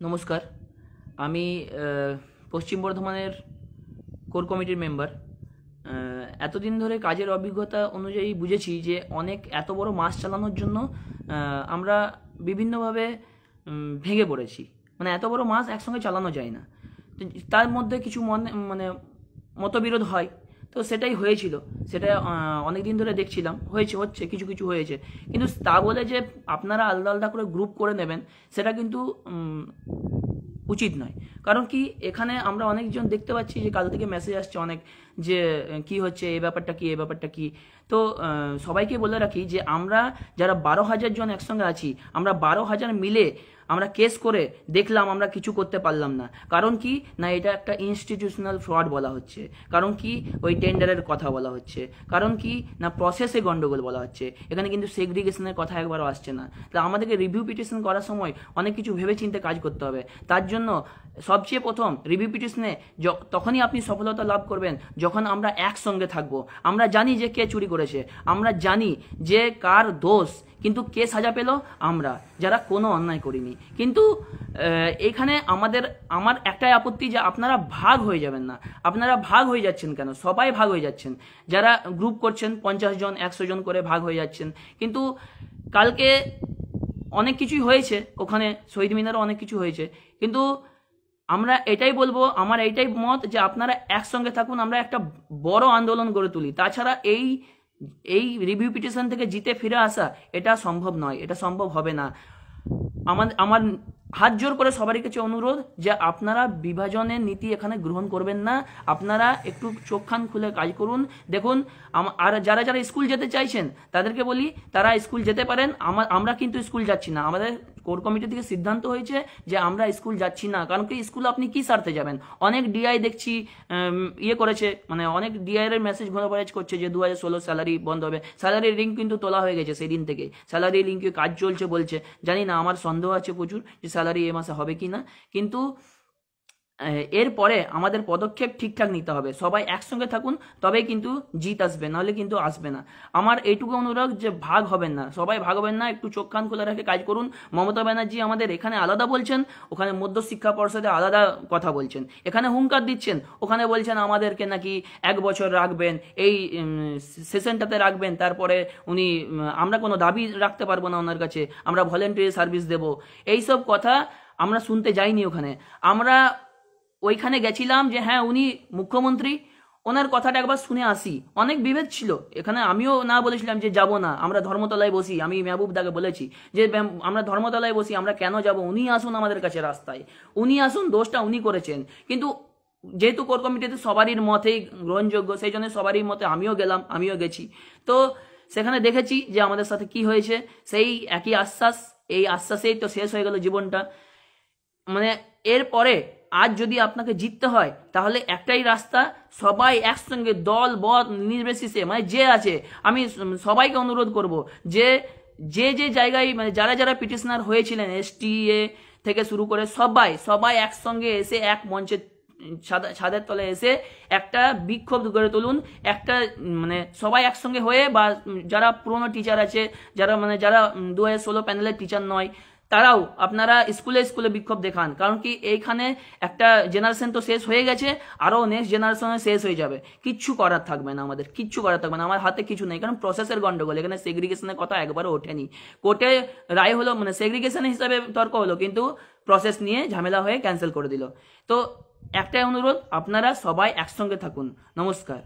নমস্কার। আমি পশ্চিম বর্ধমানের কোর কমিটির মেম্বার। এতদিন ধরে কাজের অভিজ্ঞতা অনুযায়ী বুঝেছি যে এত বড় মাস চালানোর জন্য আমরা বিভিন্নভাবে ভেঙে পড়েছি। মানে এত বড় মাস একসঙ্গে চালানো যায় না। তো তার মধ্যে কিছু মতবিরোধ হয়। তো সেটাই হয়েছিল, সেটা অনেক দিন ধরে দেখছিলাম, হচ্ছে কিছু কিছু হয়েছে। কিন্তু তা বলে যে আপনারা আলাদা আলাদা করে গ্রুপ করে নেবেন, সেটা কিন্তু উচিত নয়। কারণ কি, এখানে আমরা অনেকজন দেখতে পাচ্ছি যে কাল থেকে মেসেজ আসছে অনেক, যে কি হচ্ছে, এই ব্যাপারটা কি। তো সবাইকে বলে রাখি যে আমরা যারা 12,000 জন একসঙ্গে আছি, আমরা 12,000 মিলে আমরা কেস করে দেখলাম, আমরা কিছু করতে পারলাম না। কারণ কি না, এটা একটা ইনস্টিটিউশনাল ফ্রড বলা হচ্ছে। কারণ কি, ওই টেন্ডারের কথা বলা হচ্ছে। কারণ কি না, প্রসেসে গন্ডগোল বলা হচ্ছে। এখানে কিন্তু সেগ্রিগেশনের কথা একবারও আসছে না। তা আমাদেরকে রিভিউ পিটিশন করার সময় অনেক কিছু ভেবে চিন্তে কাজ করতে হবে। তার জন্য সবচেয়ে প্রথম রিভিউ পিটিশনে তখনই আপনি সফলতা লাভ করবেন যখন আমরা একসঙ্গে থাকবো। আমরা জানি যে কে চুরি করেছে, আমরা জানি যে কার দোষ, কিন্তু কে সাজা পেল? আমরা, যারা কোনো অন্যায় করিনি। কিন্তু এখানে আমার একটাই আপত্তি, যে আপনারা ভাগ হয়ে যাবেন না। আপনারা ভাগ হয়ে যাচ্ছেন কেন? সবাই ভাগ হয়ে যাচ্ছেন, যারা গ্রুপ করছেন 50 জন 100 জন করে ভাগ হয়ে যাচ্ছেন। কিন্তু কালকে অনেক কিছুই হয়েছে, ওখানে শহীদ মিনারও অনেক কিছু হয়েছে। কিন্তু আমরা এটাই বলবো, আমার এইটাই মত, যে আপনারা একসঙ্গে থাকুন, আমরা একটা বড় আন্দোলন গড়ে তুলি। তাছাড়া এই রিভিউ পিটিশন থেকে জিতে ফিরে আসা, এটা সম্ভব নয়, এটা সম্ভব হবে না। আমার হাত জোর করে সবারই কাছে অনুরোধ, যে আপনারা বিভাজনের নীতি এখানে গ্রহণ করবেন না। আপনারা একটু চোখ কান খুলে কাজ করুন। দেখুন, আর যারা যারা স্কুল যেতে চাইছেন তাদেরকে বলি, তারা স্কুল যেতে পারেন। আমরা কিন্তু স্কুল যাচ্ছি না। আমাদের কোর কমিটি থেকে সিদ্ধান্ত হয়েছে যে আমরা স্কুল যাচ্ছি না। কারণ কি, স্কুল আপনি কি স্বার্থে যাবেন? অনেক ডিআই দেখছি করেছে, মানে অনেক ডিআই এর মেসেজ ঘোরাফেরা করছে যে 2016 স্যালারি বন্ধ হবে। স্যালারি লিঙ্ক কিন্তু তোলা হয়ে গেছে সেই দিন থেকে। স্যালারি লিঙ্কে কাজ চলছে বলছে, জানি না, আমার সন্দেহ আছে প্রচুর যে স্যালারি এ মাসে হবে কি না। কিন্তু এরপরে আমাদের পদক্ষেপ ঠিকঠাক নিতে হবে। সবাই একসঙ্গে থাকুন, তবেই কিন্তু জিত আসবে, নাহলে কিন্তু আসবে না। আমার এইটুকু অনুরোধ, যে ভাগ হবেন না, সবাই ভাগ হবেন না। একটু চোখ কান খোলা রেখে কাজ করুন। মমতা ব্যানার্জি আমাদের এখানে আলাদা বলছেন, ওখানে মধ্য শিক্ষা পর্ষদে আলাদা কথা বলছেন। এখানে হুঙ্কার দিচ্ছেন, ওখানে বলছেন আমাদেরকে নাকি 1 বছর রাখবেন, এই সেশনটাতে রাখবেন। তারপরে আমরা কোনো দাবি রাখতে পারবো না ওনার কাছে, আমরা ভলেন্টারি সার্ভিস দেব। এইসব কথা আমরা শুনতে যাইনি। আমরা ওইখানে গেছিলাম যে হ্যাঁ, উনি মুখ্যমন্ত্রী, ওনার কথাটা একবার শুনে আসি। অনেক বিভেদ ছিল এখানে, আমিও না বলেছিলাম যে যাব না, আমরা ধর্মতলায় বসি। আমি মেহবুব দাকে বলেছি যে আমরা ধর্মতলায় বসি, আমরা কেন যাব? উনি আসুন আমাদের কাছে রাস্তায়, উনি আসুন, দোষটা উনি করেছেন। কিন্তু যেহেতু কোর কমিটিতে সবারই মতেই গ্রহণযোগ্য, সেই জন্য সবারই মতে আমিও গেছি। তো সেখানে দেখেছি যে আমাদের সাথে কি হয়েছে। সেই একই আশ্বাস, এই আশ্বাসেই তো শেষ হয়ে গেল জীবনটা। মানে এরপরে আজ যদি আপনাকে জিততে হয়, তাহলে একটাই রাস্তা, সবাই একসঙ্গে দল বদ নির্বিশেষে, মানে যে আছে, আমি সবাইকে অনুরোধ করব যে যে জায়গায়, মানে যারা যারা পিটিশনার হয়েছিলেন, এসটিএ থেকে শুরু করে সবাই একসঙ্গে এসে এক মঞ্চে ছাদের তলে এসে একটা বিক্ষোভ গড়ে তুলুন। একটা মানে সবাই একসঙ্গে হয়ে, বা যারা পুরনো টিচার আছে, যারা 2016 প্যানেলের টিচার নয়, তারাও আপনারা স্কুলে বিক্ষোভ দেখান। কারণ কি, এইখানে একটা জেনারেশন তো শেষ হয়ে গেছে, আরও নেক্সট জেনারেশনে শেষ হয়ে যাবে। কিচ্ছু করার থাকবে না, আমাদের কিচ্ছু করার থাকবে না। আমার হাতে কিছু নেই, কারণ প্রসেসের গন্ডগোল। এখানে সেগ্রিগেশনের কথা একবারও ওঠেনি। কোর্টে রায় হলো, মানে সেগ্রিগেশন হিসাবে তর্ক হলো, কিন্তু প্রসেস নিয়ে ঝামেলা হয়ে ক্যান্সেল করে দিল। তো একটাই অনুরোধ, আপনারা সবাই একসঙ্গে থাকুন। নমস্কার।